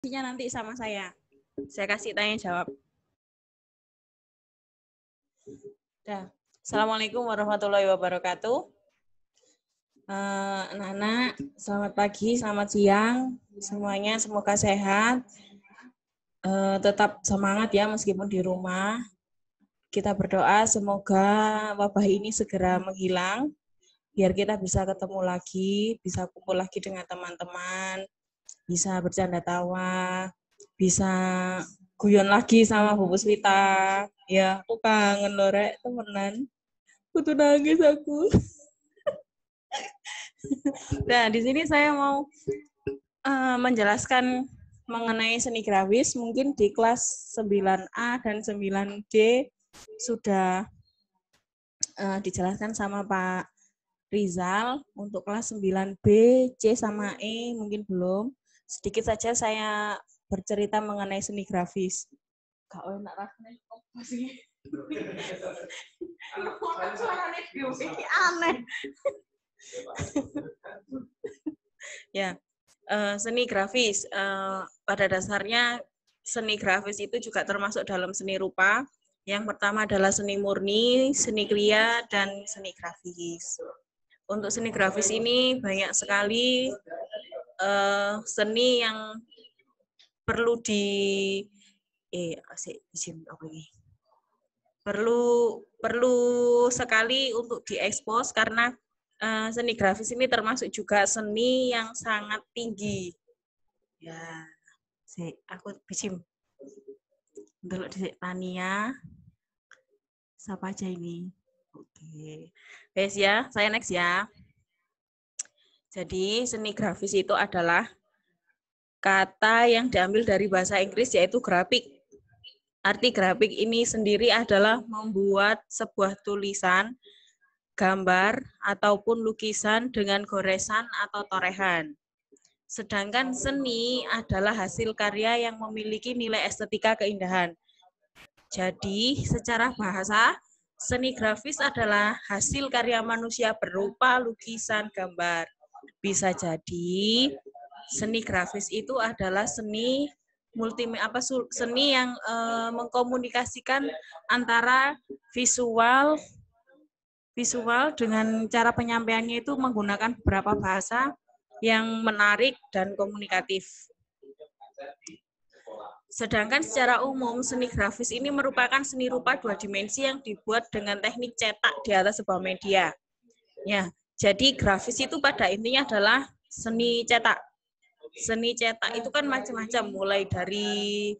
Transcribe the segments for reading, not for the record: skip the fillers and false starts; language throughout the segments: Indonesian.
Nanti sama saya. Saya kasih tanya jawab. Dah. Assalamualaikum warahmatullahi wabarakatuh. Anak-anak, selamat pagi, selamat siang. Semuanya semoga sehat. Tetap semangat ya meskipun di rumah. Kita berdoa semoga wabah ini segera menghilang. Biar kita bisa ketemu lagi, bisa kumpul lagi dengan teman-teman, bisa bercanda tawa, bisa guyon lagi sama Bu Puspita. Ya, aku kangen loh, Rek, temenan. Butuh nangis aku. Nah, di sini saya mau menjelaskan mengenai seni grafis. Mungkin di kelas 9A dan 9D sudah dijelaskan sama Pak Rizal. Untuk kelas 9B, C sama E mungkin belum. Sedikit saja saya bercerita mengenai seni grafis. Kak enak rasanya apa sih? Aneh. Ya, seni grafis. Pada dasarnya seni grafis itu juga termasuk dalam seni rupa. Yang pertama adalah seni murni, seni kriya, dan seni grafis. Untuk seni grafis ini banyak sekali seni yang perlu perlu sekali untuk diekspos karena seni grafis ini termasuk juga seni yang sangat tinggi. Ya, aku bisim. Dulu di Tania. Siapa aja ini? Oke. Guys ya, saya next ya. Jadi seni grafis itu adalah kata yang diambil dari bahasa Inggris yaitu grafik. Arti grafik ini sendiri adalah membuat sebuah tulisan, gambar, ataupun lukisan dengan goresan atau torehan. Sedangkan seni adalah hasil karya yang memiliki nilai estetika keindahan. Jadi, secara bahasa, seni grafis adalah hasil karya manusia berupa lukisan, gambar. Bisa jadi seni grafis itu adalah seni seni yang mengkomunikasikan antara visual dengan cara penyampaiannya itu menggunakan beberapa bahasa yang menarik dan komunikatif. Sedangkan secara umum seni grafis ini merupakan seni rupa dua dimensi yang dibuat dengan teknik cetak di atas sebuah media. Ya, jadi grafis itu pada intinya adalah seni cetak. Seni cetak itu kan macam-macam, mulai dari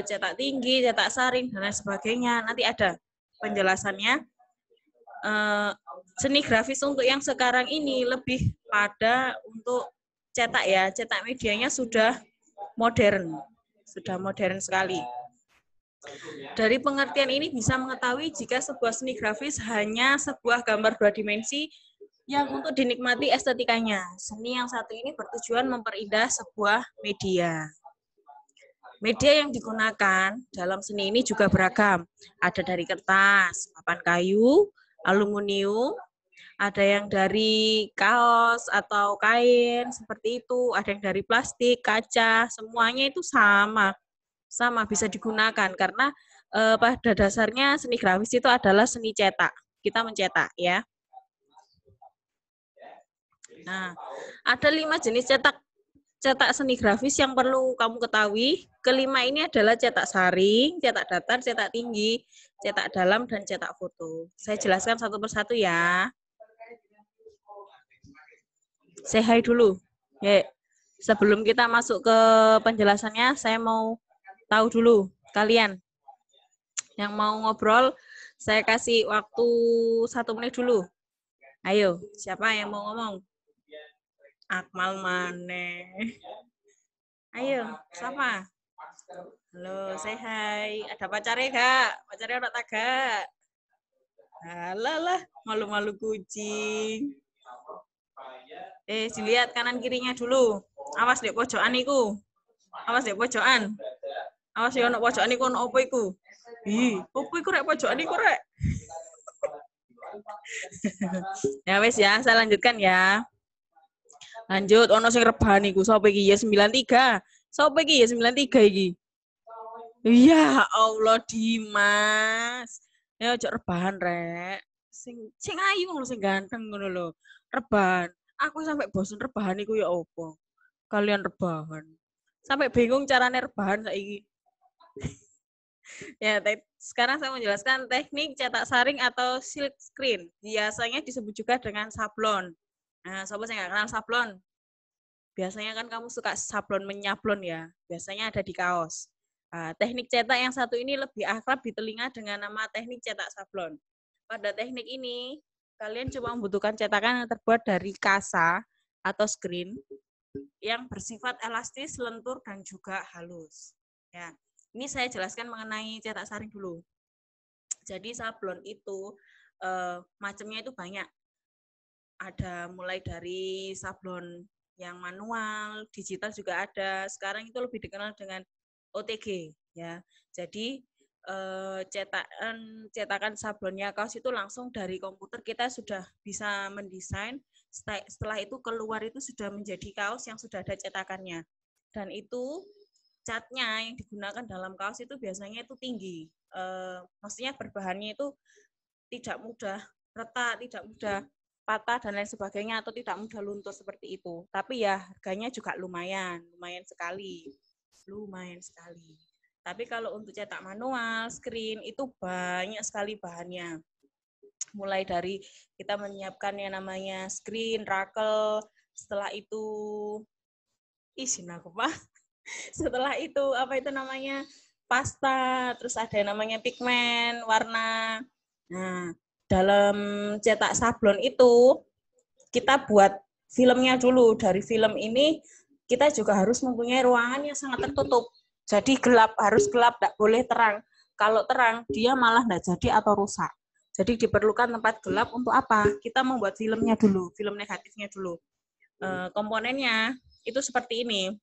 cetak tinggi, cetak saring, dan lain sebagainya. Nanti ada penjelasannya. Seni grafis untuk yang sekarang ini lebih pada untuk cetak ya. Cetak medianya sudah modern sekali. Dari pengertian ini bisa mengetahui jika sebuah seni grafis hanya sebuah gambar dua dimensi yang untuk dinikmati estetikanya. Seni yang satu ini bertujuan memperindah sebuah media. Media yang digunakan dalam seni ini juga beragam. Ada dari kertas, papan kayu, aluminium, ada yang dari kaos atau kain seperti itu, ada yang dari plastik, kaca, semuanya itu sama bisa digunakan karena pada dasarnya seni grafis itu adalah seni cetak. Kita mencetak ya. Nah, ada 5 jenis cetak seni grafis yang perlu kamu ketahui. Kelima ini adalah cetak saring, cetak datar, cetak tinggi, cetak dalam, dan cetak foto. Saya jelaskan satu persatu ya. Say hi dulu. Ya, sebelum kita masuk ke penjelasannya, saya mau tahu dulu kalian yang mau ngobrol. Saya kasih waktu 1 menit dulu. Ayo, siapa yang mau ngomong? Akmal Mane. Ayo, siapa? Halo, say hi. Ada pacarnya gak? Pacarnya ada gak? Alah, malu-malu kucing. Dilihat kanan kirinya dulu. Awas dek pojokan iku. Awas dek pojokan. Awas ya ono pojokan iku ono opo iku? Opo iku rek pojokan iku rek? Ya wes ya, saya lanjutkan ya. Lanjut, ono sing rebahan iku sapa iki ya 93. Sopo iki ya 93 iki? Ya Allah Dimas. Ya ojo rebahan rek. Sing ayu ngono sing ganteng ngono lho. Rebahan. Aku sampai bosen rebahan iku ya opo. Kalian rebahan. Sampai bingung caranya rebahan saiki. Ya, sekarang saya menjelaskan teknik cetak saring atau silk screen. Biasanya disebut juga dengan sablon. Nah, sobat saya nggak kenal sablon. Biasanya kan kamu suka sablon menyablon ya. Biasanya ada di kaos. Nah, teknik cetak yang satu ini lebih akrab di telinga dengan nama teknik cetak sablon. Pada teknik ini, kalian cuma membutuhkan cetakan yang terbuat dari kasa atau screen yang bersifat elastis, lentur, dan juga halus. Ya, ini saya jelaskan mengenai cetak saring dulu. Jadi sablon itu macamnya itu banyak. Ada mulai dari sablon yang manual, digital juga ada. Sekarang itu lebih dikenal dengan OTG ya. Jadi cetakan sablonnya kaos itu langsung dari komputer kita sudah bisa mendesain. Setelah itu keluar itu sudah menjadi kaos yang sudah ada cetakannya. Dan itu catnya yang digunakan dalam kaos itu biasanya itu tinggi. Maksudnya berbahannya itu tidak mudah retak, tidak mudah patah dan lain sebagainya atau tidak mudah luntur seperti itu. Tapi ya harganya juga lumayan sekali. Tapi kalau untuk cetak manual, screen itu banyak sekali bahannya. Mulai dari kita menyiapkan yang namanya screen, rakel, setelah itu izin aku Pak. Setelah itu apa itu namanya? Pasta, terus ada yang namanya pigmen, warna. Nah, dalam cetak sablon itu kita buat filmnya dulu. Dari film ini kita juga harus mempunyai ruangan yang sangat tertutup. Jadi gelap, harus gelap, tidak boleh terang. Kalau terang, dia malah tidak jadi atau rusak. Jadi diperlukan tempat gelap untuk apa? Kita membuat filmnya dulu, film negatifnya dulu. Komponennya itu seperti ini.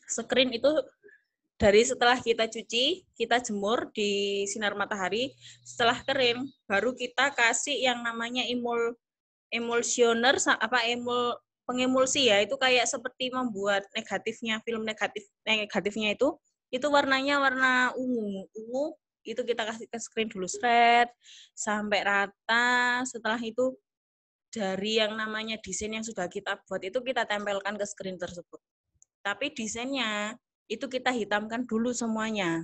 Screen itu dari setelah kita cuci, kita jemur di sinar matahari, setelah kering, baru kita kasih yang namanya emulsioner, pengemulsi ya, itu kayak seperti membuat negatifnya, film negatifnya itu warnanya warna ungu, itu kita kasih ke screen dulu sampai rata, setelah itu dari yang namanya desain yang sudah kita buat itu kita tempelkan ke screen tersebut. Tapi desainnya itu kita hitamkan dulu semuanya.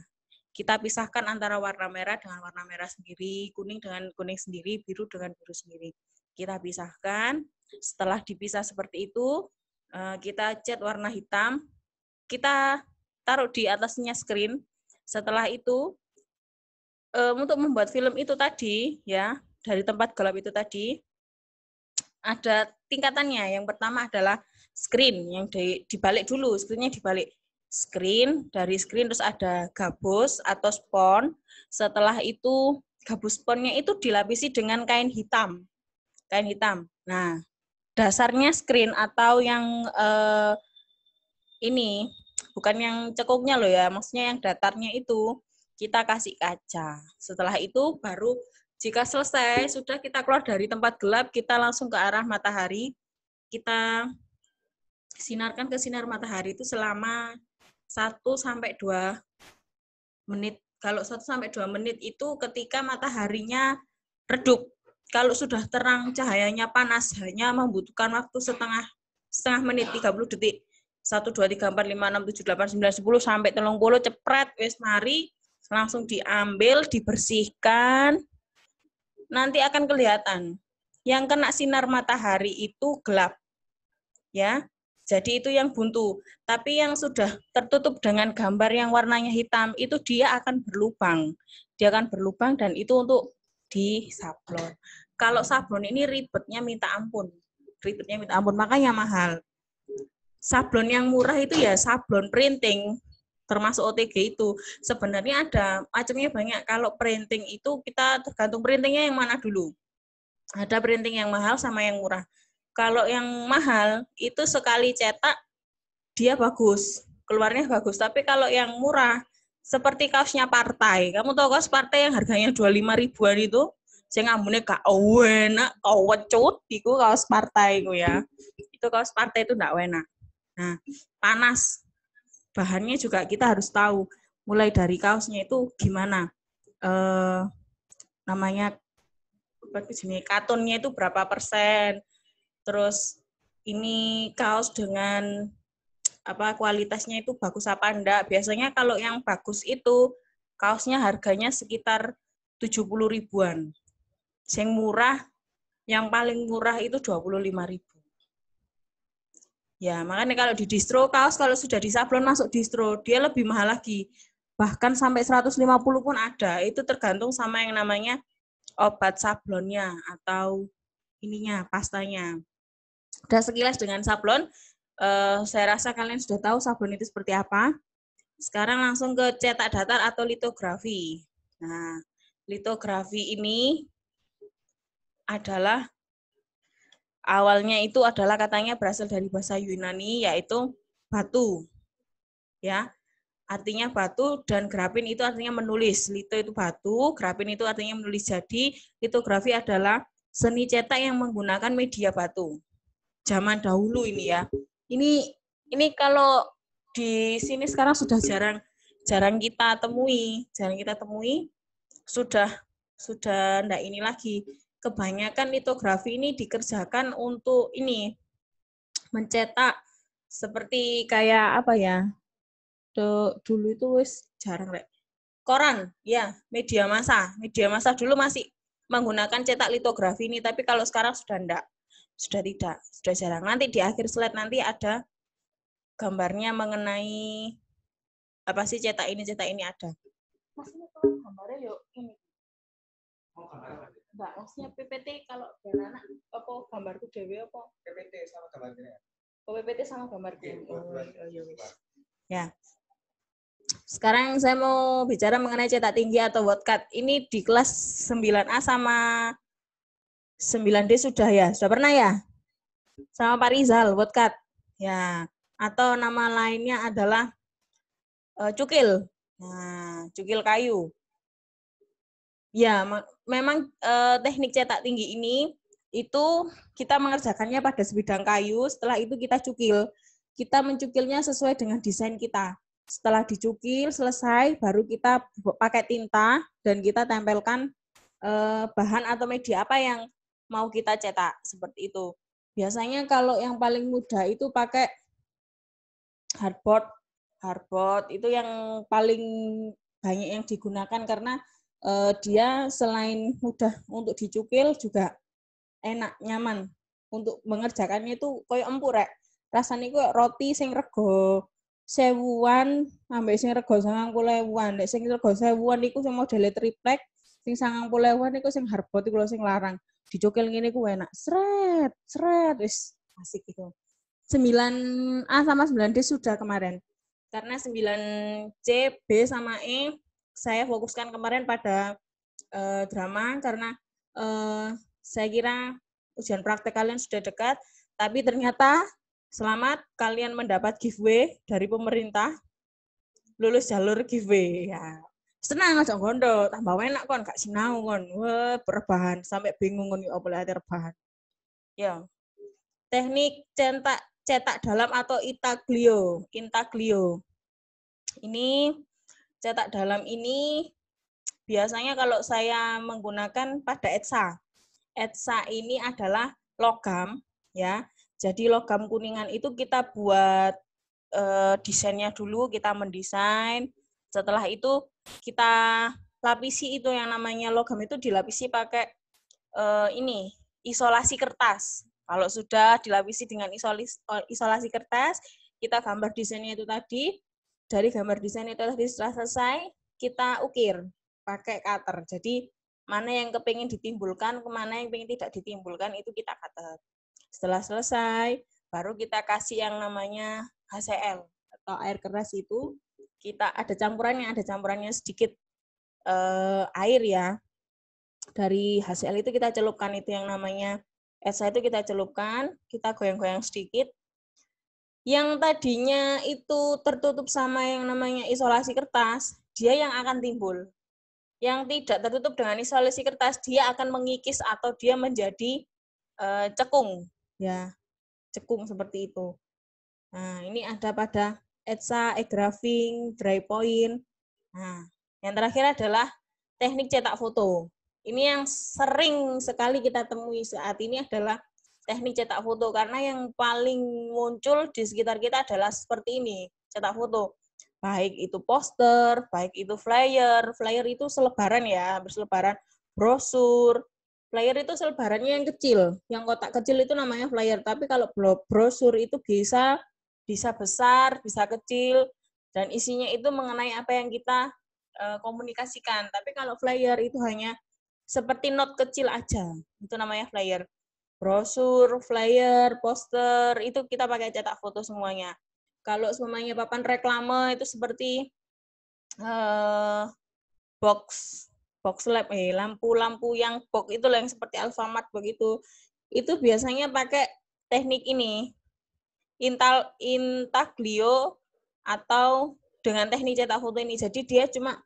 Kita pisahkan antara warna merah dengan warna merah sendiri, kuning dengan kuning sendiri, biru dengan biru sendiri. Kita pisahkan. Setelah dipisah seperti itu, kita cat warna hitam. Kita taruh di atasnya screen. Setelah itu, untuk membuat film itu tadi, ya dari tempat gelap itu tadi, ada tingkatannya. Yang pertama adalah screen yang dibalik dulu, screennya dibalik. Dari screen terus ada gabus atau spons. Setelah itu gabus sponnya itu dilapisi dengan kain hitam. Nah, dasarnya screen atau yang ini bukan yang cekungnya loh ya, maksudnya yang datarnya itu kita kasih kaca. Setelah itu baru jika selesai, sudah kita keluar dari tempat gelap, kita langsung ke arah matahari. Kita sinarkan ke sinar matahari itu selama 1-2 menit. Kalau 1-2 menit itu ketika mataharinya redup. Kalau sudah terang, cahayanya panas, hanya membutuhkan waktu setengah menit, 30 detik. 1, 2, 3, 4, 5, 6, 7, 8, 9, 10, sampai 30, cepret, wes mari. Langsung diambil, dibersihkan. Nanti akan kelihatan. Yang kena sinar matahari itu gelap. Ya, jadi itu yang buntu. Tapi yang sudah tertutup dengan gambar yang warnanya hitam, itu dia akan berlubang. Dia akan berlubang dan itu untuk di sablon. Kalau sablon ini ribetnya minta ampun. Makanya mahal. Sablon yang murah itu ya sablon printing, termasuk OTG itu. Sebenarnya ada macamnya banyak. Kalau printing itu kita tergantung printingnya yang mana dulu. Ada printing yang mahal sama yang murah. Kalau yang mahal itu sekali cetak dia bagus, keluarnya bagus. Tapi kalau yang murah seperti kaosnya partai. Kamu tahu kaos partai yang harganya 25 ribuan itu? Saya ngambune gak enak, wecut iku kaos partai iku ya. Itu kaos partai itu enggak enak. Nah, panas. bahannya juga kita harus tahu. Mulai dari kaosnya itu gimana, namanya katonnya itu berapa persen, terus ini kaos dengan kualitasnya itu bagus apa enggak. Biasanya kalau yang bagus itu kaosnya harganya sekitar 70 ribuan. Yang murah, yang paling murah itu 25.000. Ya, makanya kalau di distro kaos kalau sudah disablon masuk distro, dia lebih mahal lagi. Bahkan sampai 150 pun ada. Itu tergantung sama yang namanya obat sablonnya atau ininya, pastanya. Udah sekilas dengan sablon, saya rasa kalian sudah tahu sablon itu seperti apa. Sekarang langsung ke cetak datar atau litografi. Nah, litografi ini adalah awalnya itu adalah katanya berasal dari bahasa Yunani, yaitu batu. Ya, artinya batu, dan grafin itu artinya menulis. Lito itu batu, grafin itu artinya menulis. Jadi litografi adalah seni cetak yang menggunakan media batu. Zaman dahulu ini ya. Ini kalau di sini sekarang sudah jarang kita temui. Sudah enggak ini lagi. Kebanyakan litografi ini dikerjakan untuk ini mencetak seperti kayak apa ya? Dulu itu wis jarang rek. Koran, ya, media massa. Media massa dulu masih menggunakan cetak litografi ini, tapi kalau sekarang sudah enggak. Sudah tidak, sudah jarang. Nanti di akhir slide nanti ada gambarnya mengenai apa sih cetak ini ada. Mas ini kalau gambarnya yuk ini. Enggak, maksudnya PPT kalau anak apa gambarku dewe apa? PPT sama gambarnya. Oh, PPT sama gambarku. Ya. Sekarang saya mau bicara mengenai cetak tinggi atau WordCut. Ini di kelas 9A sama 9D sudah ya? Sudah pernah ya? Sama Pak Rizal, WordCut. Ya. Atau nama lainnya adalah cukil. Nah, cukil kayu. Ya, memang teknik cetak tinggi ini itu kita mengerjakannya pada sebidang kayu, setelah itu kita cukil. Kita mencukilnya sesuai dengan desain kita. Setelah dicukil, selesai, baru kita pakai tinta dan kita tempelkan bahan atau media apa yang mau kita cetak, seperti itu. Biasanya kalau yang paling mudah itu pakai hardboard. Hardboard itu yang paling banyak yang digunakan karena dia selain mudah untuk dicukil juga enak, nyaman. Untuk mengerjakannya itu koyo empuk rek. Rasanya koyo roti sing rego 1.000-an ambek sing rego 90.000-an. Nek sing rego 1.000-an iku sing modele triplek, sing 90.000-an iku sing hardboard iku lho sing larang. Dicukil ngene ku enak. Sret, sret wis asik gitu. 9A sama 9D sudah kemarin. Karena 9C, B sama E saya fokuskan kemarin pada drama karena saya kira ujian praktek kalian sudah dekat, tapi ternyata selamat kalian mendapat giveaway dari pemerintah, lulus jalur giveaway. Ya. Senang aja gondo, tambah enak kon, gak sinau kon. Wah, berbahan sampai bingung kon opo lek rebahan. Ya. Teknik cetak dalam atau intaglio. Ini cetak dalam ini biasanya kalau saya menggunakan pada etsa. Etsa ini adalah logam, ya. Jadi logam kuningan itu kita buat desainnya dulu, kita mendesain. Setelah itu kita lapisi itu yang namanya logam itu dilapisi pakai ini isolasi kertas. Kalau sudah dilapisi dengan isolasi kertas, kita gambar desainnya itu tadi. Dari gambar desain itu tadi setelah selesai, kita ukir pakai cutter. Jadi mana yang kepingin ditimbulkan, kemana yang pengen tidak ditimbulkan, itu kita cutter. Setelah selesai, baru kita kasih yang namanya HCl atau air keras itu. Kita ada campurannya sedikit air ya. Dari HCl itu kita celupkan itu yang namanya etsa itu kita celupkan, kita goyang-goyang sedikit. Yang tadinya itu tertutup sama yang namanya isolasi kertas, dia yang akan timbul. Yang tidak tertutup dengan isolasi kertas, dia akan mengikis atau dia menjadi cekung, ya, cekung seperti itu. Nah, ini ada pada ETSA, e-graphing, dry point. Nah, yang terakhir adalah teknik cetak foto. Ini yang sering sekali kita temui saat ini adalah teknik cetak foto, karena yang paling muncul di sekitar kita adalah seperti ini, cetak foto. Baik itu poster, baik itu flyer. Flyer itu selebaran ya, berselebaran, brosur. Flyer itu selebarannya yang kecil, yang kotak kecil itu namanya flyer. Tapi kalau brosur itu bisa besar, bisa kecil, dan isinya itu mengenai apa yang kita komunikasikan. Tapi kalau flyer itu hanya seperti note kecil aja, itu namanya flyer. Brosur, flyer, poster, itu kita pakai cetak foto semuanya. Kalau semuanya papan reklame itu seperti box lampu-lampu yang box itu yang seperti Alfamart begitu. Itu biasanya pakai teknik ini, intaglio atau dengan teknik cetak foto ini. Jadi dia cuma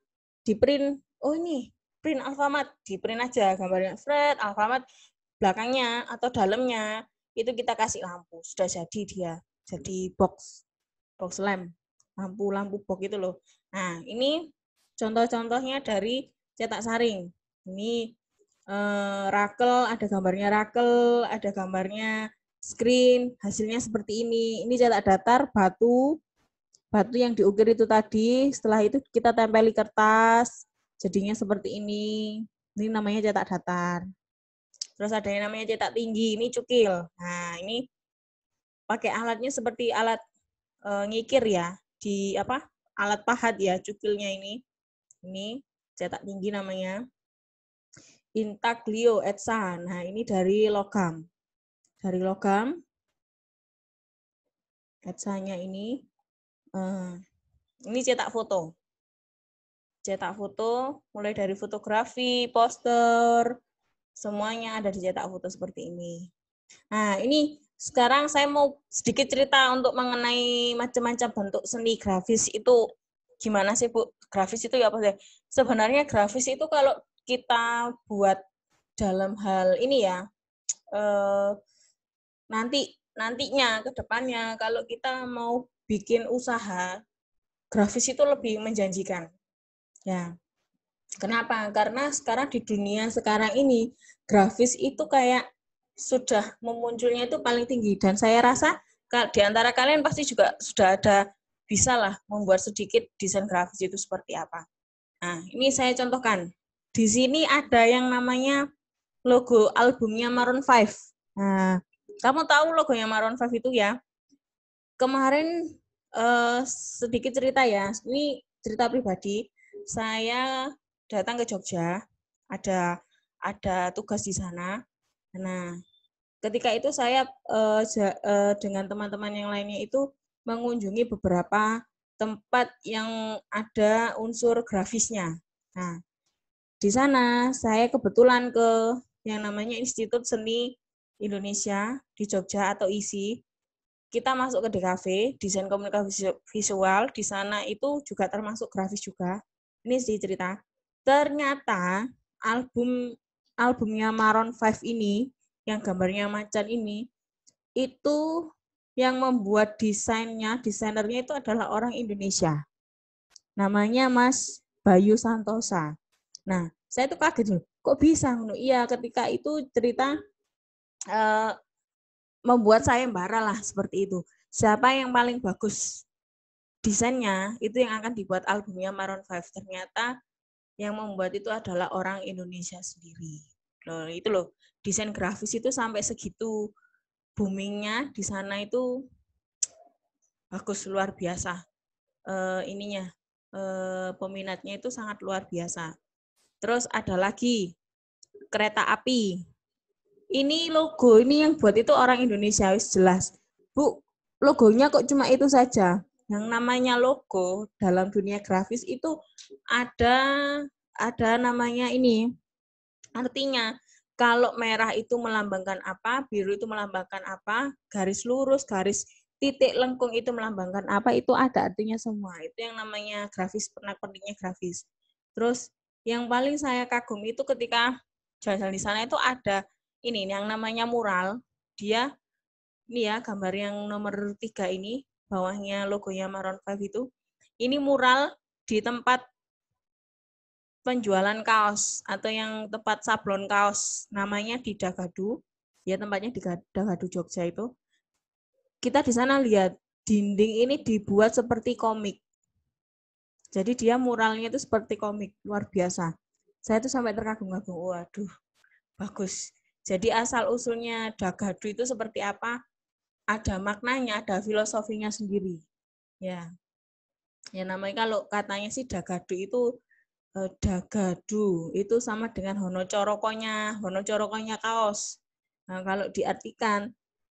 di print, oh ini print Alfamart, di print aja gambarnya Fred, Alfamart, belakangnya atau dalamnya itu kita kasih lampu, sudah jadi dia. Jadi box lamp, lampu box itu loh. Nah, ini contoh-contohnya dari cetak saring. Ini rakel, ada gambarnya rakel, ada gambarnya screen, hasilnya seperti ini. Ini cetak datar, batu yang diukir itu tadi, setelah itu kita tempeli kertas, jadinya seperti ini. Ini namanya cetak datar. Terus ada yang namanya cetak tinggi, ini cukil. Nah, ini pakai alatnya seperti alat ngikir ya, di alat pahat ya, cukilnya ini. Ini cetak tinggi namanya. Intaglio ETSA. Nah, ini dari logam. Dari logam. ETSA-nya ini cetak foto. Cetak foto mulai dari fotografi, poster, semuanya ada di cetak foto seperti ini. Nah, ini sekarang saya mau sedikit cerita untuk mengenai macam-macam bentuk seni grafis itu gimana sih, Bu? Grafis itu ya apa sih? Sebenarnya grafis itu kalau kita buat dalam hal ini ya, nantinya ke depannya kalau kita mau bikin usaha, grafis itu lebih menjanjikan. Ya. Kenapa? Karena sekarang di dunia sekarang ini grafis itu kayak sudah memunculnya itu paling tinggi, dan saya rasa di antara kalian pasti juga sudah ada bisalah membuat sedikit desain grafis itu seperti apa. Nah, ini saya contohkan. Di sini ada yang namanya logo albumnya Maroon 5. Nah, kamu tahu logonya Maroon 5 itu ya? Kemarin sedikit cerita ya, ini cerita pribadi. Saya datang ke Jogja, ada tugas di sana. Nah, ketika itu saya dengan teman-teman yang lainnya itu mengunjungi beberapa tempat yang ada unsur grafisnya. Nah, di sana saya kebetulan ke yang namanya Institut Seni Indonesia di Jogja atau ISI. Kita masuk ke DKV, desain komunikasi visual, di sana itu juga termasuk grafis juga. Ini sedikit cerita. Ternyata albumnya Maroon 5 ini, yang gambarnya macan ini, itu yang membuat desainernya itu adalah orang Indonesia. Namanya Mas Bayu Santosa. Nah, saya tuh kaget loh, kok bisa? Iya, ketika itu cerita membuat saya embara lah seperti itu. Siapa yang paling bagus desainnya, itu yang akan dibuat albumnya Maroon 5. Ternyata yang membuat itu adalah orang Indonesia sendiri. Loh, itu loh, desain grafis itu sampai segitu boomingnya di sana itu bagus, luar biasa. Peminatnya itu sangat luar biasa. Terus ada lagi kereta api. Ini logo, ini yang buat itu orang Indonesia, wis jelas. Bu, logonya kok cuma itu saja? Yang namanya logo dalam dunia grafis itu ada namanya ini. Artinya, kalau merah itu melambangkan apa, biru itu melambangkan apa, garis lurus, garis titik lengkung itu melambangkan apa, itu ada artinya semua. Itu yang namanya grafis, pernak-perniknya grafis. Terus yang paling saya kagum itu ketika jalan-jalan di sana itu ada ini yang namanya mural. Dia ini ya gambar yang nomor 3 ini bawahnya logonya Maroon 5 itu. Ini mural di tempat penjualan kaos atau yang tempat sablon kaos, namanya di Dagadu. Ya, tempatnya di Dagadu Jogja itu. Kita di sana lihat dinding ini dibuat seperti komik. Jadi dia muralnya itu seperti komik, luar biasa. Saya tuh sampai terkagum-kagum, waduh, bagus. Jadi asal-usulnya Dagadu itu seperti apa? Ada maknanya, ada filosofinya sendiri. Ya, namanya kalau katanya sih Dagadu itu Dagadu itu sama dengan honocorokonya kaos. Nah, kalau diartikan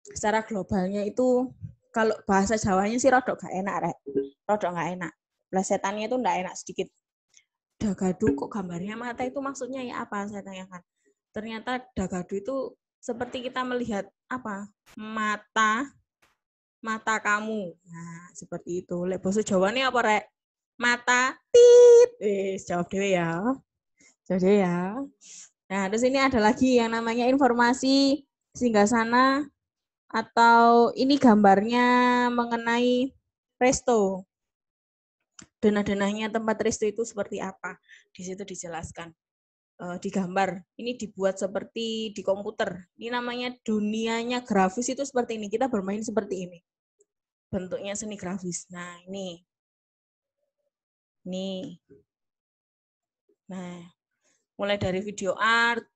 secara globalnya itu, kalau bahasa Jawanya sih rodok gak enak, Rek. Rodok gak enak. Plesetannya itu enggak enak sedikit. Dagadu kok gambarnya mata itu maksudnya ya apa, saya tanyakan. Ternyata Dagadu itu seperti kita melihat apa? Mata kamu. Nah, seperti itu. Lek basa Jawane apa, Rek? Mata tit. Jawab dhewe ya. Jawab dhewe ya. Nah, terus ini ada lagi yang namanya informasi singgasana atau ini gambarnya mengenai resto. Denah-denahnya tempat resto itu seperti apa. Di situ dijelaskan. Digambar. Ini dibuat seperti di komputer. Ini namanya dunianya grafis itu seperti ini. Kita bermain seperti ini. Bentuknya seni grafis. Nah, ini. Nih. Nah, mulai dari video art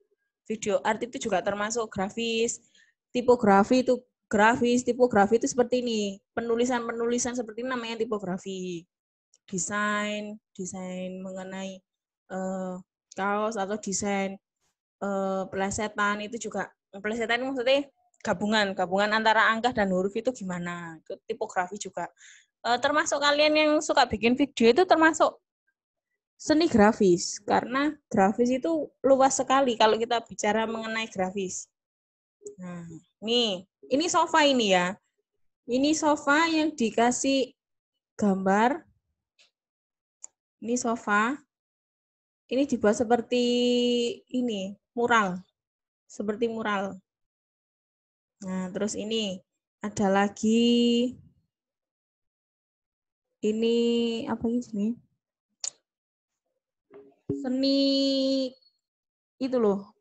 itu juga termasuk grafis. Tipografi itu grafis, tipografi itu seperti ini. Penulisan seperti ini namanya tipografi. Desain mengenai kaos atau desain pelesetan itu juga. Pelesetan maksudnya gabungan antara angka dan huruf itu gimana? Itu tipografi juga. Termasuk kalian yang suka bikin video itu termasuk seni grafis, karena grafis itu luas sekali kalau kita bicara mengenai grafis. Nah, ini sofa ini ya. Ini sofa yang dikasih gambar. Ini sofa. Ini dibuat seperti ini, mural. Seperti mural. Nah, terus ini ada lagi. Ini apa ini? Seni itu loh,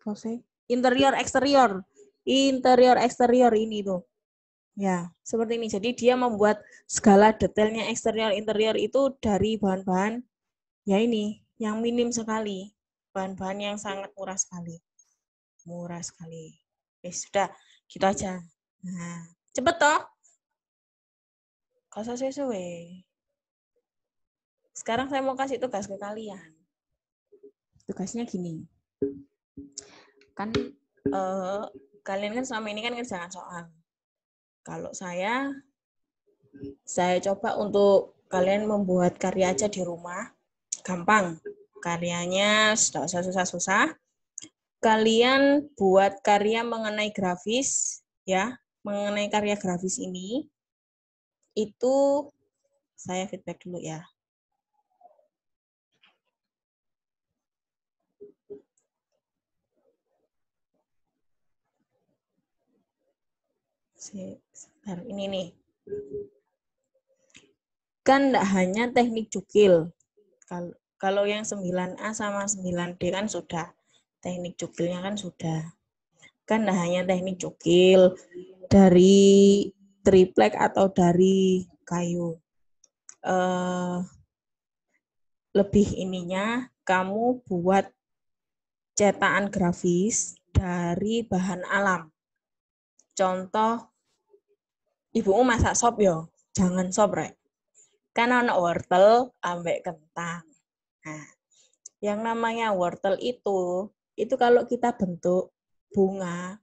interior eksterior ini tuh. Ya, seperti ini. Jadi dia membuat segala detailnya eksterior interior itu dari bahan-bahan ya ini yang minim sekali. Bahan-bahan yang sangat murah sekali. Murah sekali. Sudah, gitu aja. Nah, cepet toh. Gak usah sesuai. Sekarang saya mau kasih tugas ke kalian. Tugasnya gini. Kan kalian kan selama ini kan ngerjakan soal. Kalau saya coba untuk kalian membuat karya aja di rumah. Gampang. Karyanya tidak usah susah-susah. Kalian buat karya mengenai grafis, ya, mengenai karya grafis ini, itu saya feedback dulu ya. Sebentar, ini nih. Kan tidak hanya teknik cukil. Kalau yang 9A sama 9D kan sudah. Teknik cukilnya kan sudah. Kan tidak hanya teknik cukil dari triplek atau dari kayu. Lebih ininya, kamu buat cetakan grafis dari bahan alam. Contoh, ibumu masak sop yo, jangan sop rek. Kan ada wortel ambek kentang. Nah, yang namanya wortel itu kalau kita bentuk bunga,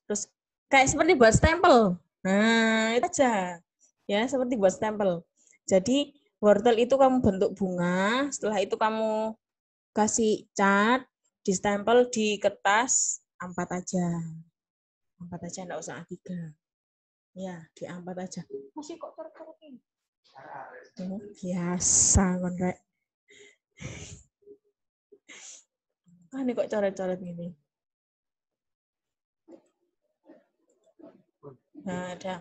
terus kayak seperti buat stempel. Nah, itu aja. Ya, seperti buat stempel. Jadi, wortel itu kamu bentuk bunga, setelah itu kamu kasih cat, distempel di kertas, 4 aja. 4 aja, enggak usah A3. Ya, di 4 aja. Masih kok coret-coret ini? Biasa, kan, Rek. Ini kok coret-coret gini. Nah, ada.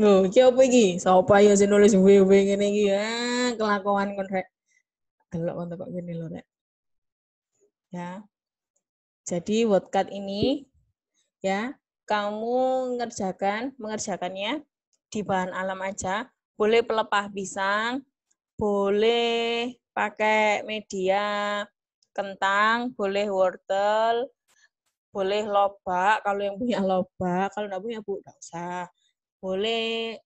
Loh, iki apa iki? Sapa ya sing nulis WW ngene iki? Ah, kelakuan kon rek. Delok kon kok ngene lho rek. Ya. Jadi wordcard ini ya, kamu mengerjakannya di bahan alam aja. Boleh pelepah pisang, boleh pakai media kentang, boleh wortel, boleh lobak kalau yang punya lobak, kalau nggak punya Bu nggak usah. Boleh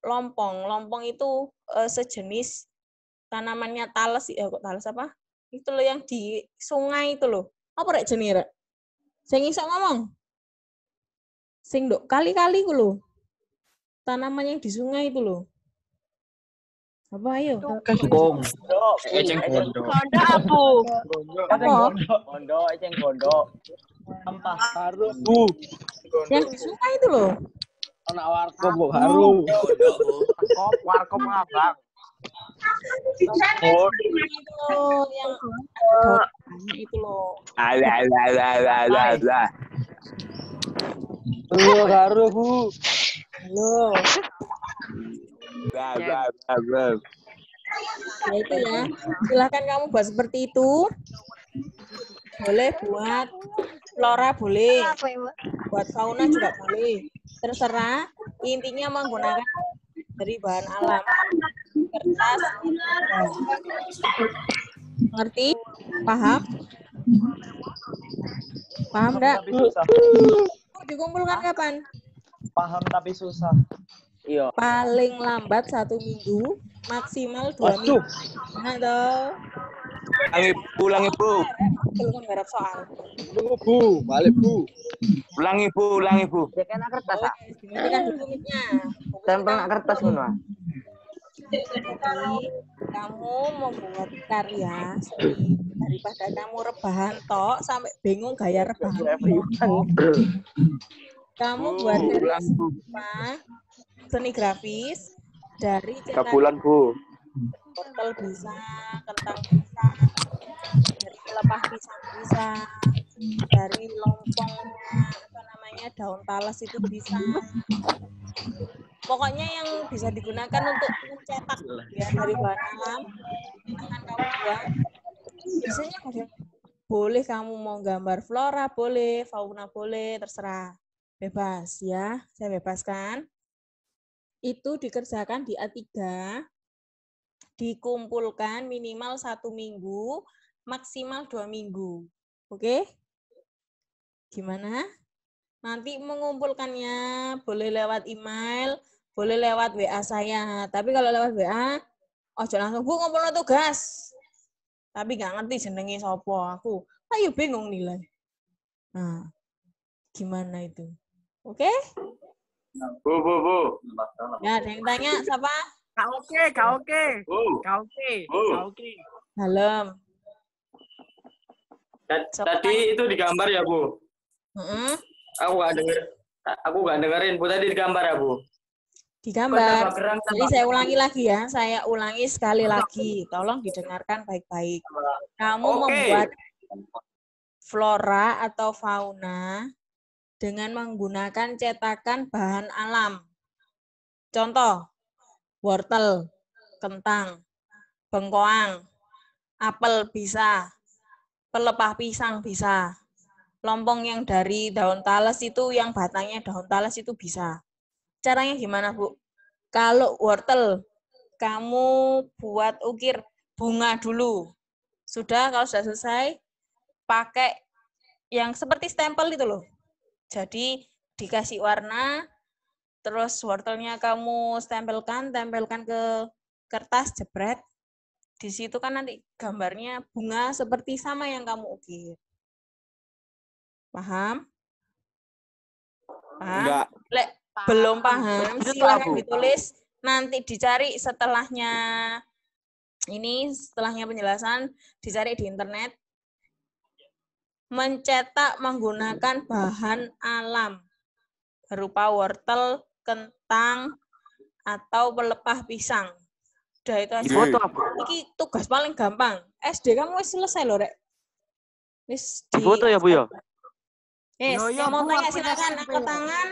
lompong. Lompong itu sejenis tanamannya talas, kok talas apa? Itu loh yang di sungai itu loh. Apa rek jenis rek? Sing iso ngomong. Sing nduk kali-kali ku lho. Tanaman yang di sungai itu loh. Apa ayo? Kangkung. Eceng gondok. Gondok apa? Apa? Gondok, eceng gondok. Sampah haru. Yang di sungai itu loh. Anak warkop kok haru. Warkop ngabang. Itu yang itu loh. Ala. Haru, Bu. Halo. Blah. Ya itu ya. Silahkan kamu buat seperti itu. Boleh buat flora boleh. Buat fauna juga boleh. Terserah. Intinya menggunakan dari bahan alam. Kertas. Ngerti? Paham? Paham enggak? Susah. Dikumpulkan kapan? Paham tapi susah. Iya. Paling lambat 1 minggu, maksimal 2 minggu. Nah, toh. Ulangi, Bu. Kalau kan garap soal. Tunggu, Bu. Balik, Bu. Ulangi, Bu. Ya kena kertas, Oh, ini kan dokumennya. Tempel nak kertas ngono. Jadi, kamu membuat karya daripada kamu rebahan tok sampai bingung gaya rebahan. Kamu buat seni grafis dari Bulan, Bu. wortel bisa, kentang bisa, dari pelepah pisang bisa, dari lompongnya daun talas itu bisa. Pokoknya yang bisa digunakan untuk mencetak ya dari bahan alam akan kamu buat. Biasanya boleh kamu mau gambar flora boleh, fauna boleh, terserah. Bebas ya, saya bebaskan. Itu dikerjakan di A3, dikumpulkan minimal 1 minggu, maksimal 2 minggu. Oke? Gimana? Nanti mengumpulkannya boleh lewat email, boleh lewat WA saya. Tapi kalau lewat WA, ojo langsung, Bu ngumpulno tugas. Tapi gak ngerti jenenge sapa aku. Ayo bingung nilai. Nah, gimana itu? Oke? Bu. Ya, ada yang tanya siapa? Kak oke. Bu. Dalam. Tadi itu digambar ya, Bu? Aku nggak dengerin, Bu. Tadi digambar ya, Bu? Digambar. Jadi saya ulangi lagi ya. Saya ulangi sekali lagi. Tolong didengarkan baik-baik. Kamu membuat flora atau fauna dengan menggunakan cetakan bahan alam. Contoh, wortel, kentang, bengkoang, apel bisa, pelepah pisang bisa, lompong yang dari daun talas itu yang batangnya daun talas itu bisa. Caranya gimana, Bu? Kalau wortel, kamu buat ukir bunga dulu. Sudah, kalau sudah selesai, pakai yang seperti stempel itu loh. Jadi dikasih warna, terus wortelnya kamu tempelkan ke kertas, jebret. Di situ kan nanti gambarnya bunga seperti sama yang kamu ukir. Paham? Paham? Enggak. Belum paham, silahkan ditulis. Nanti dicari setelahnya penjelasan, dicari di internet. Mencetak menggunakan bahan alam berupa wortel, kentang, atau pelepah pisang. Udah itu aja. Foto apa? Ini tugas paling gampang. SD kamu wis selesai loh, Rek. Wis di foto ya, Bu ya? Yes, yang mau tanya silakan angkat tangan.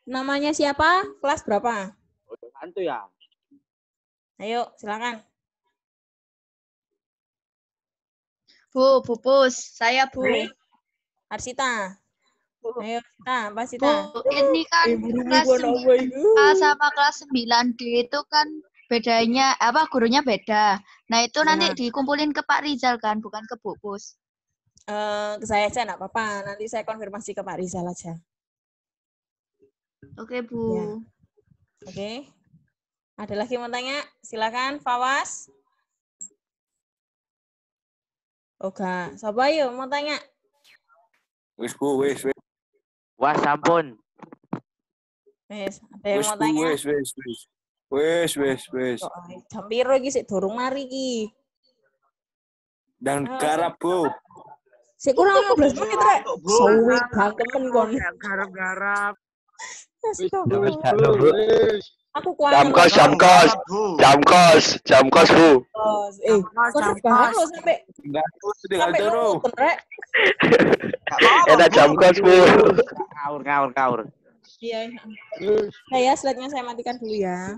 Namanya siapa? Kelas berapa? Hantu ya. Ayo, silakan. Bu, Pupus, saya Bu. Arsita. Ayo, Arsita, apa Bu, Sita? ini kan kelas 9 sama kelas 9D itu kan bedanya apa gurunya beda. Nah, itu nanti dikumpulin ke Pak Rizal kan, bukan ke Pupus. Ke saya aja enggak apa-apa. Nanti saya konfirmasi ke Pak Rizal aja. Oke, Bu. Ya. Oke. Ada lagi mau tanya? Silakan, Fawas. Oke, siapa yuk mau tanya? Wis Bu, wis. Wah, sampun. Wes, ada yang Wis mau Bu, tanya? wis. Jam piro iki sik durung mari iki. Dan garap Bu. Sik kurang 15 menit rek. Suwi banget kon. Garap-garap. Aku kuat. Jam kos Bu. Kok banget lo sampai Enggak tinggal sampai turu. nunggu rek. Ada jam kos Bu. Kaur. Iya. Saya slide-nya saya matikan dulu ya.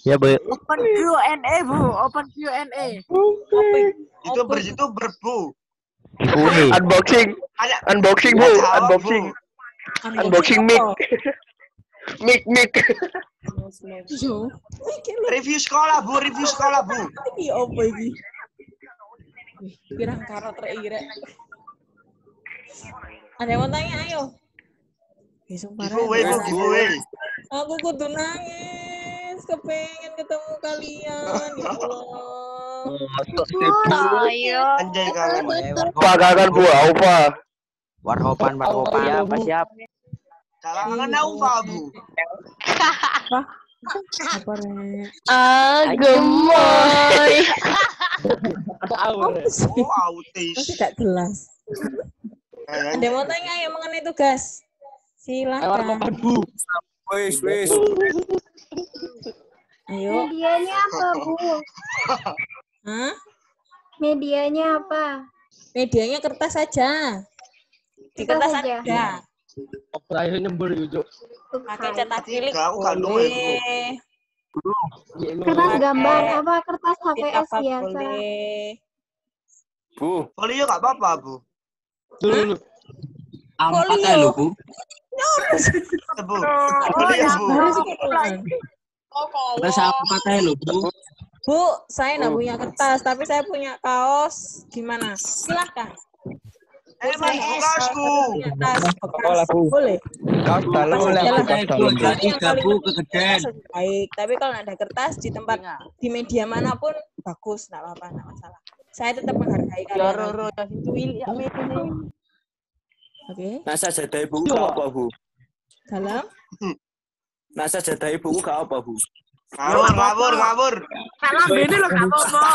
Ya, Bu. Open Q&A, Bu. Open Q&A. Itu bersitu berbu. Unboxing Bu, unboxing mic. Mic. Yo. Review sekolah, Bu. Iki opo iki? Pirang karot rek iki rek. Ada yang mau tanya ayo. Besok Giveaway. Aku kudu nangis, kepengen ketemu kalian, ya Allah. Ayo. Anjay kangen. Kangen Bu, apa? Warhopan. Ya, siap. Kangen apa, Bu? Apa rek? Gemoy. Apa sih? Oh, autis. Masih gak jelas. Ada yang mau tanya ayo mengenai tugas? Silakan. Wis. Ayo. Medianya apa, Bu? Hah? Medianya apa? Medianya kertas saja. Di kertas ada. Ayo nyembur yuk. Pakai cetak cilik Aku gak luwe, Bu. boleh. Kertas gambar apa? Kertas HVS Kita biasa. boleh. Bu. Folio gak apa-apa, Bu. Folio. Bu. Folio, Bu. Harus kebetulan. Bu, saya nggak punya kertas, tapi saya punya kaos. Gimana? Silahkan. Mas, kaosku. Punya tas bekas. Boleh. Kaos dalam Baik, tapi kalau nggak ada kertas di tempat di media manapun bagus, nggak apa-apa, nggak masalah. Saya tetap menghargai kalian. Oke. Nasa jadai buku gak apa Bu? Dalam. Nasa jadai buku gak apa Bu? Ngawur. Salam ini lo gak apa-apa.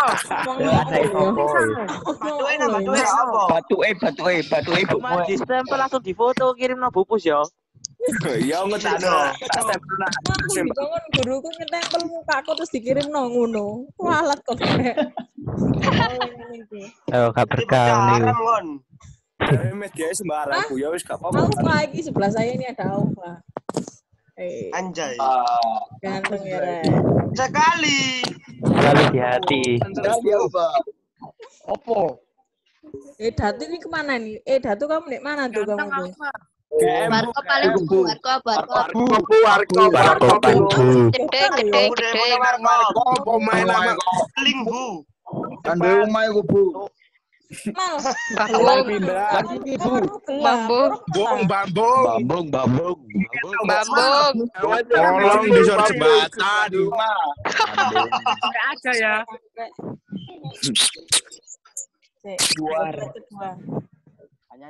Batuke apa? Batuke Bu. Stempel langsung difoto kirim no Pupus ya. Ya ngetano. Aku dibangun guruku nyetempel mukaku terus dikirim nang ngono. Walat kok. Ayo gak berkah nih. Media sembarang Bu, ya wis gak apa-apa. Alfa lagi sebelah saya ini ada Alfa. Anjay. Ganteng ya, Rek. Sekali di hati. Opo? Datu ini kemana nih? Datu kamu di mana tuh kamu tuh? Warkop paling Bu, warkop. Gede. Main sama link, Bu. Ande umay ko Bu. Mal. Bambung. Tolong di jembatan. Ada aja ya.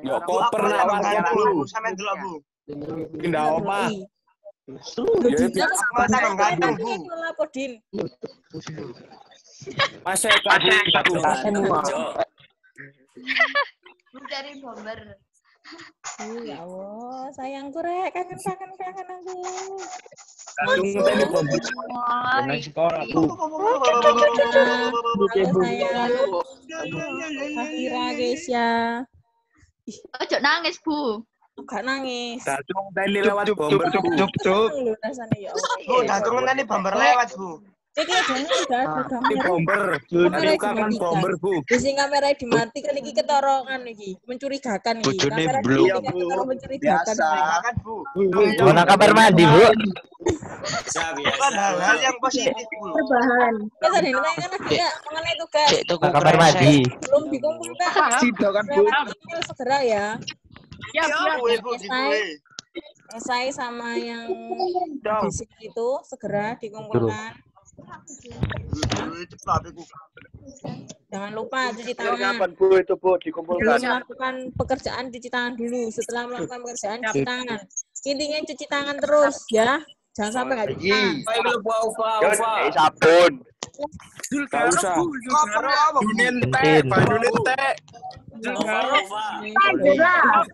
Yo koper nak Bu. Sampe delok, Bu. Pindah apa? Masa Dari bomber. Ya Allah, sayangku Rek, kangen aku. Halo sayang. Akhirnya guys ya. Ojo nangis, Bu. Gak nangis. Datung tadi lewat bomber Bu. Lu rasanya ya Allah. Bu, datung tadi bomber lewat, Bu. Iki jane udah ada Ini kamera. bomber. Dari buka kan bomber Bu. Di sini kamera dimatikan iki ketorongan iki, mencurigakan iki. Bojone Kamera blok. dimatikan ketoro mencurigakan. Kan, Bu. Mana kabar mandi, Bu? Bukan hal-hal yang positif, Bu. Perbahan. Ya tadi kan lagi enggak mengenai tugas. Cek tuku kabar mandi. Belum dikumpulkan. Sido kan Bu. Lewat email segera ya. Siap, Bu, Bu, Selesai sama yang di sini itu segera dikumpulkan. Jangan lupa cuci tangan. Kapan Bu itu Bu Belum dikumpulkan? melakukan pekerjaan cuci tangan dulu. Setelah melakukan pekerjaan cuci tangan. Intinya cuci tangan terus ya. Jangan sampai nggak cuci tangan. Baik lu Ufa. Sabun. Gak usah. Nente, baju nente.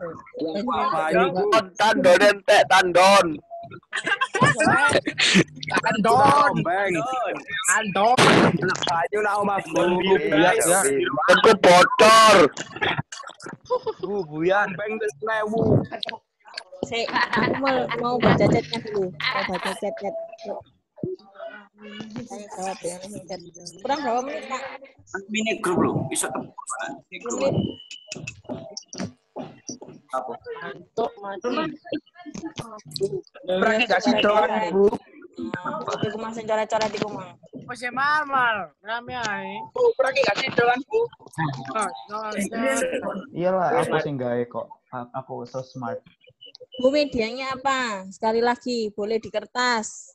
Banyu Bu. Tandon ente, tandon. Andon. Beng. Andon. Banyu lah Om Bu. Ya. Aku bocor. Bu, Buyan. Beng lewu. Saya mau baca chatnya dulu. Mau baca chat. Saya jawab ya. Kurang berapa menit, Pak? Minit grup lu. Bisa 10 menit. apa? Untuk mati. Berarti kasih doang, Bu. Iku Mang sing coret-coret iku Mang. Masih mal. Rame ae. Bu, berarti kasih doang, Bu. Iyalah, aku sih gawe kok. Aku so smart. Bu, medianya apa? Sekali lagi, boleh di kertas,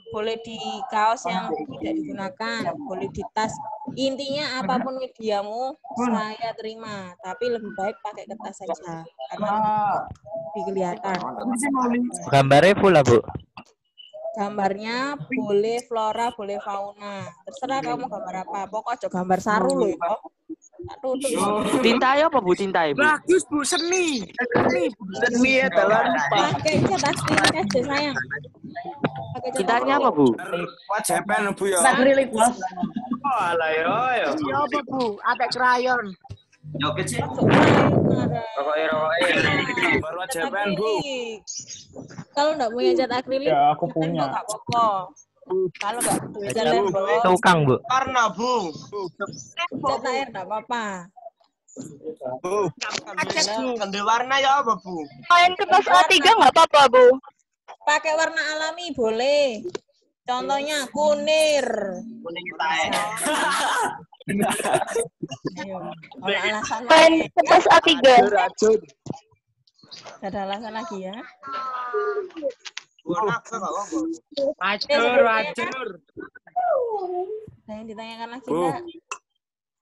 boleh di kaos yang tidak digunakan, boleh di tas. Intinya apapun mediamu saya terima, tapi lebih baik pakai kertas saja karena lebih kelihatan. Gambarnya full lah, Bu. Gambarnya boleh flora, boleh fauna. Terserah kamu gambar apa. Pokoknya gambar saru loh ya. Tintai apa Bu? Tintai Bu? Bagus Bu, seni. Seni ya dalam pakai cat asli aja sayang. Pakai cat Tintanya apa Bu? Wajaban Bu ya. Akrilik Mas. Oh alah yo. Iya apa Bu? Atek krayon. Yo kecil. Rokoknya. Baru wajaban Bu. Kalau nggak punya cat akrilik, Ya, aku punya. nggak apa-apa. Kalau nggak punya cat air, Tukang, Bu. Karena Bu. cat air nggak apa-apa. Bu. Ganti warna ya apa Bu? Main kertas A3 nggak apa-apa, Bu. Pakai warna alami boleh. Contohnya kunir. Kuning tae. Ayo, kalau alasan Main lagi, kertas A3. Racun. nggak ada alasan lagi ya. Warna apa enggak apa? Wajur. Nah, yang ditanyakan lagi Bu. Kak.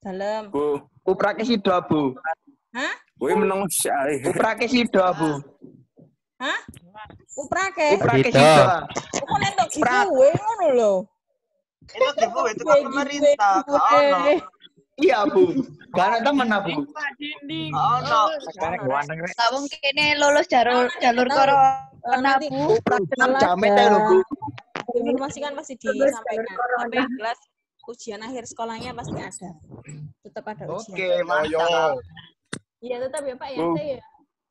Dalam. Bu. Uprake sido Bu. Hah? Kuwi meneng sekali. Uprake sido Bu. Hah? Uprake. Uprake Sido. sido. Kok nentok giveaway ngono lho. Itu giveaway itu kan pemerintah. Ono. Iya Bu. Karena temen Bu. Ono. Nggak mungkin lolos jalur corona, Bu. Uprake jamet ya lho Bu. Informasi kan pasti disampaikan. Tapi yang jelas ujian akhir sekolahnya pasti ada. Tetap ada ujian. Oke, mantap. Iya, tetap ya Pak ya. Saya ya.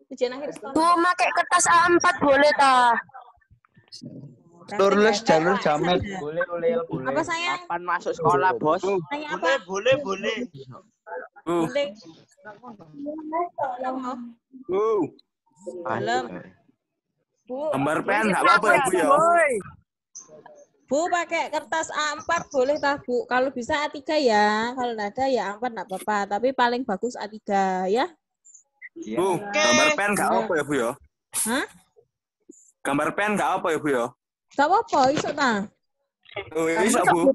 Ujian akhir sekolah. Bu, pakai kertas A4 boleh ta? Lulus jalur jamet. Boleh. Apa sayang? Kapan masuk sekolah, Bos? Tanya apa? Boleh. Bu. Penting. Bu. Dalam. Bu. Gambar pen enggak apa-apa ya Bu ya. Bu, pakai kertas A4 boleh tak Bu? Kalau bisa A3 ya. Kalau nggak ada ya A4 nggak apa-apa. Tapi paling bagus A3 ya. Bu, gambar pen enggak apa ya Bu ya? Hah? Gambar pen enggak apa ya Bu ya? Gak apa-apa, iso ta? Oh, iso Bu.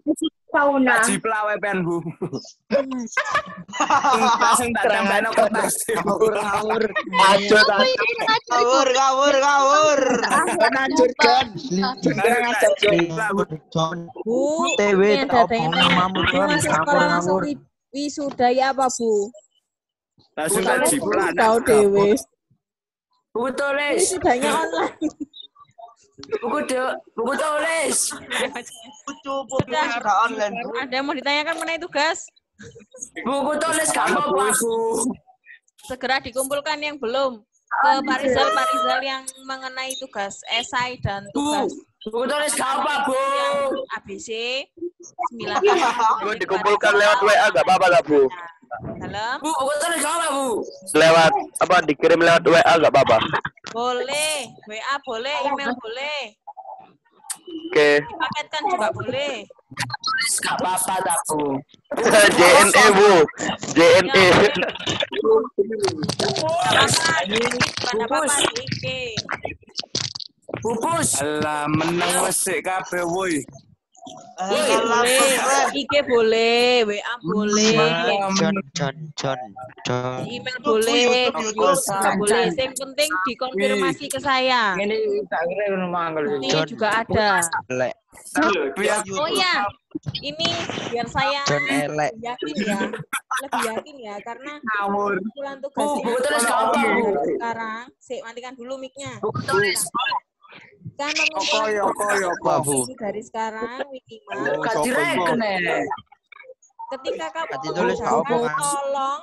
Fauna. Jiplawe pen Bu. Langsung tak tempelno kertas. Ngawur. Ajo ta. Ngawur. Menanjurkan. Bu, TW ini ada tak yang omong tanya. mamut Ini kan, masuk ngawur, sekolah langsung ngawur. wisuda ya apa Bu? Langsung tak jiplak. Tahu dewe. Buku tulis. Wisudanya online. Buku tulis. Putu sudah online Bu. Ada yang mau ditanyakan mengenai tugas? Buku tulis kamu apa? Segera dikumpulkan yang belum. ke Pak Rizal yang mengenai tugas esai dan tugas Buku tulis apa, Bu? ABC 9. Bu, dikumpulkan lewat WA nggak apa-apa nggak, Bu? Dalam. Bu, buku tulis apa, Bu? Lewat apa? Dikirim lewat WA nggak apa-apa? Boleh, WA boleh, email boleh. Oke. Dipaketkan juga boleh. Tulis nggak apa-apa, dah, Bu. JNE, Bu. JNE. Pada apa Oke. Pupus. Alah, menang wesik kabeh, woi. Boleh, IG boleh, WA boleh, John. email boleh, video juga boleh. Yang penting dikonfirmasi ke saya. Ini tak kira manggal. Ini juga ada. Biar Oh ya, ini biar saya John elek. lebih yakin ya, karena ngawur. kumpulan tugasnya Bu, terus apa, Bu? sekarang. Matikan dulu mic-nya. Kan Koyo, Apa, Bu? ini dari sekarang minimal. Kasih reken, Ketika kamu Tadi tulis mengerjakan, apa, kan? tolong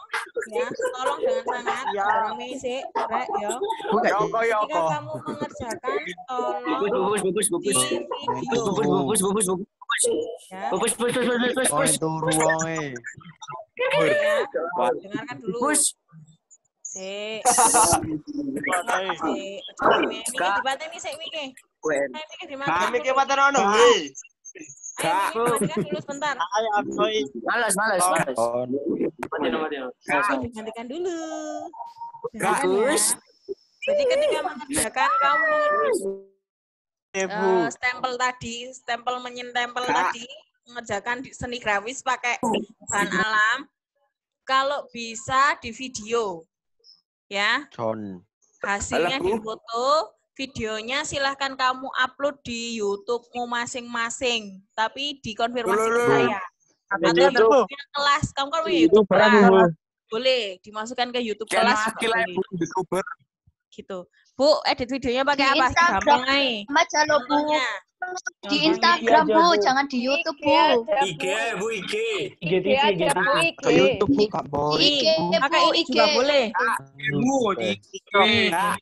dengan sangat rame sih, rek ya. Ketika kamu mengerjakan, tolong Bubus. di video. Ya. Oh, itu ruangnya. Ya. Dengarkan dulu. Sik. Ini dibateni sik Mike. Mike di mana? Kami ke mata ono, Kak. Matikan dulu sebentar. Malas. Gantikan dulu. Kak. Jadi ketika mengerjakan kamu stempel menyentempel tadi, mengerjakan seni grafis pakai bahan alam, kalau bisa di video, ya. John. Hasilnya difoto, videonya silahkan kamu upload di YouTube-mu masing-masing, tapi dikonfirmasi ke saya. Atau kelas, kamu kan punya YouTube kelas, boleh dimasukkan ke YouTube kelas. YouTuber. Gitu. Bu, edit videonya pakai apa? Gampang aja. Aja lo, Bu. Di Instagram, Bu, jangan di YouTube, Bu. IG. Ke YouTube Bu, Kak Boy. IG, Pakai Bu, ini IG. juga boleh.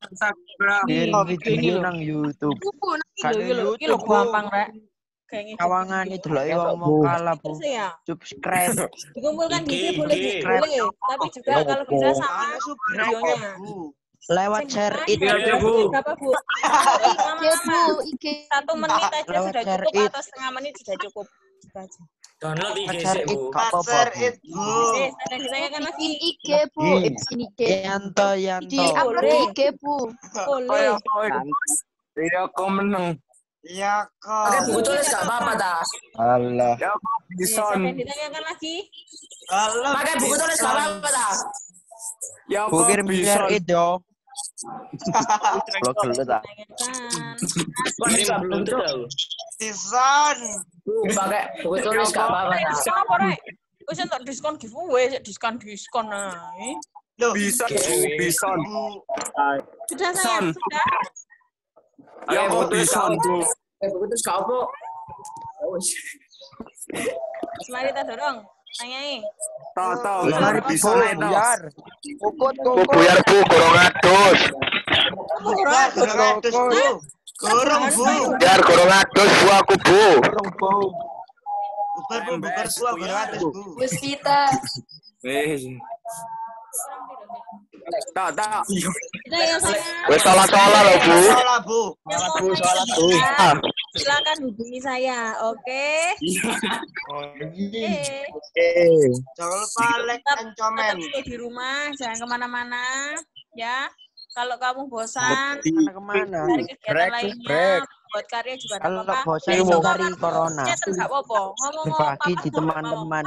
Instagram. Kirim video nang YouTube. Kan Iki lho gampang, Rek. Kawangan itu loh, ngomong kalah Bu. Subscribe. Dikumpulkan di IG boleh, tapi juga kalau bisa sama videonya. Lewat share it. Berapa, Bu? IG. 1 menit aja Lewat sudah share cukup it. atau setengah menit sudah cukup. Gitu aja. Download IG Share sih, it, Bu. Kak Popo. Oke, saya ditanyakan lagi. IG, Bu. Ini IG. Yanto. Di upload di IG, Bu. Boleh. Iya, kau menang. Iya kok. Pakai buku tulis nggak apa-apa, dah. Allah. Ya, Saya Bison. ditanyakan lagi. Pakai buku tulis nggak apa-apa, dah. Ya, Bu kirim share Bison. it yo. Blok dulu tak. Tanyakan. Belum tahu. Season. Pakai buku tulis nggak apa-apa, dah. Diskon apa, Rek? Wis entuk diskon giveaway, diskon ae. Bison, Bison. Sudah saya, sudah. Ya, Bison, Bu. Buku tulis nggak apa. Mari kita dorong. Tanyai. Tahu, Mari Bison itu. buyar. Kukut. Buyar, Bu, kurang atus. Gorong Bu. Biar kurang atus, Bu, aku, Bu. Bubar semua gratis Bu. Gus Vita. Tak. Sudah ya, sayang. Wes salah-salah loh, Bu. Salah Bu. Yang mau tanya, silakan hubungi saya, oke? Oke. Jangan lupa like and comment. Tetap di rumah, jangan kemana-mana, ya. Kalau kamu bosan, Kemana? cari kegiatan lainnya, buat karya juga tidak Kalau apa-apa. bosan Besok mau cari kamarku corona. chat nggak apa-apa. Ngomong Berbagi di teman-teman.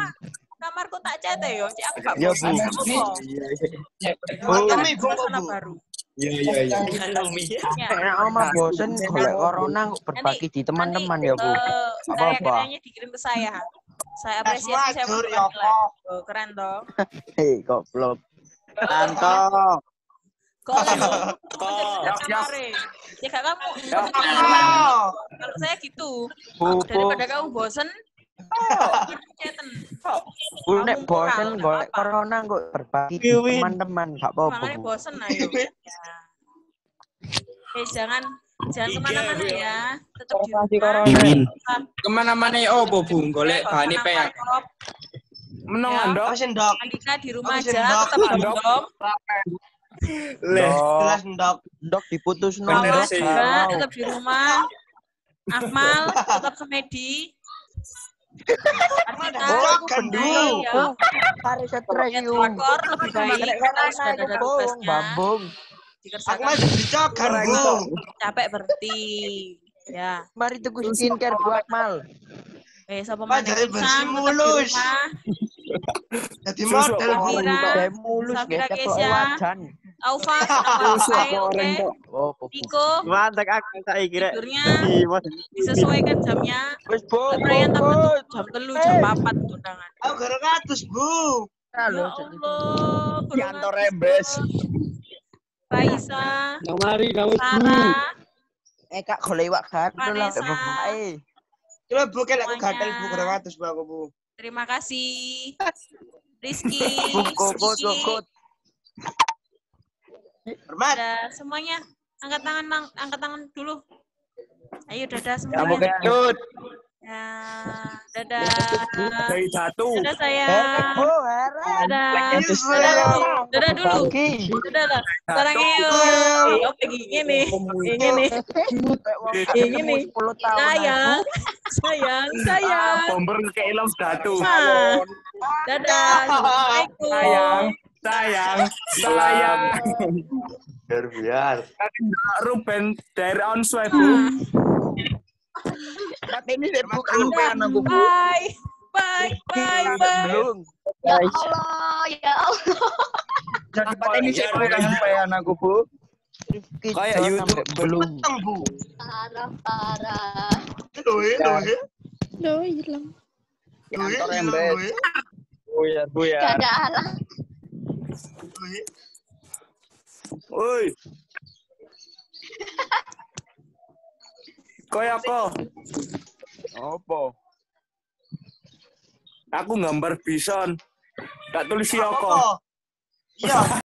Kamarku tak chat ya, Cik, aku nggak Ya, bosan. Bu. Apa-apa. Kami Bu. Suasana baru. Iya. Ya. Enak oma bosen golek corona kok berbagi di teman-teman ya Bu. Apa-apa. Karya-karyanya dikirim ke saya. Saya apresiasi, saya Jur, mau ya, oh, keren toh. Hei, goblok. Tanto. Kok kemarin? Ya gak kamu. Kalau saya gitu. Pupu. Daripada kamu bosen, chaten. Bu nek bosen golek corona kok berbagi di teman-teman gak apa-apa Makanya Bu. bosen ayo. Ya. Oke, jangan kemana-mana ya. Tetap di rumah. Mimin. Kemana-mana opo Bu? Golek bahane peak. Menong ndok. Ndok. Andika di rumah aja, tetap dong. Jelas ndok. Ndok diputus Awas juga, tetap di rumah. Akmal, tetap semedi. Pendul. Hari setrayu. Rekor lebih baik karena sudah ada tugasnya. Bambung. Akmal dicokan, Bu. Capek berhenti. Ya. Mari tuku skincare Bu Akmal. Siapa mana jadi bersih mulus. Jadi model Safira, mulus Safira kayak Kesia, wajan. Aufa, oke. Niko, Mantek aku tak kira. tidurnya disesuaikan jamnya. Perayaan tak jam 3, jam 4 undangan. Aku gara ngatus, Bu. Ya Allah, Yanto rembes. Raisa, Mari kamu. Sarah, Kak golewak gatel lah Vanessa. bapake. Coba Bu kelek aku gatel Bu gara ngatus Bu aku, Bu. Terima kasih. Rizky, Kokot. Hormat. Dadah semuanya. Angkat tangan dulu. Ayo dadah Kamu semuanya. ketut. Ya, dadah. Dari jatuh. Dadah sayang. Dadah. Dadah dulu. Dadah lah. Sekarang yuk. Ini nih. Sayang. Bomber ke ilam jatuh. Dadah. Assalamualaikum. Sayang. Biar. Ruben dari Onsway, Bu. Ini bukan aku, Bu. Bye. Ya Allah. Ini saya aku, Bu. Kayak YouTube belum. Parah. Loh, hilang. Kantor embes. Bu ya. Gak ada alam. Woi. Kaya kok. Apa? Aku gambar bison. Tak tulis siapa. Iya.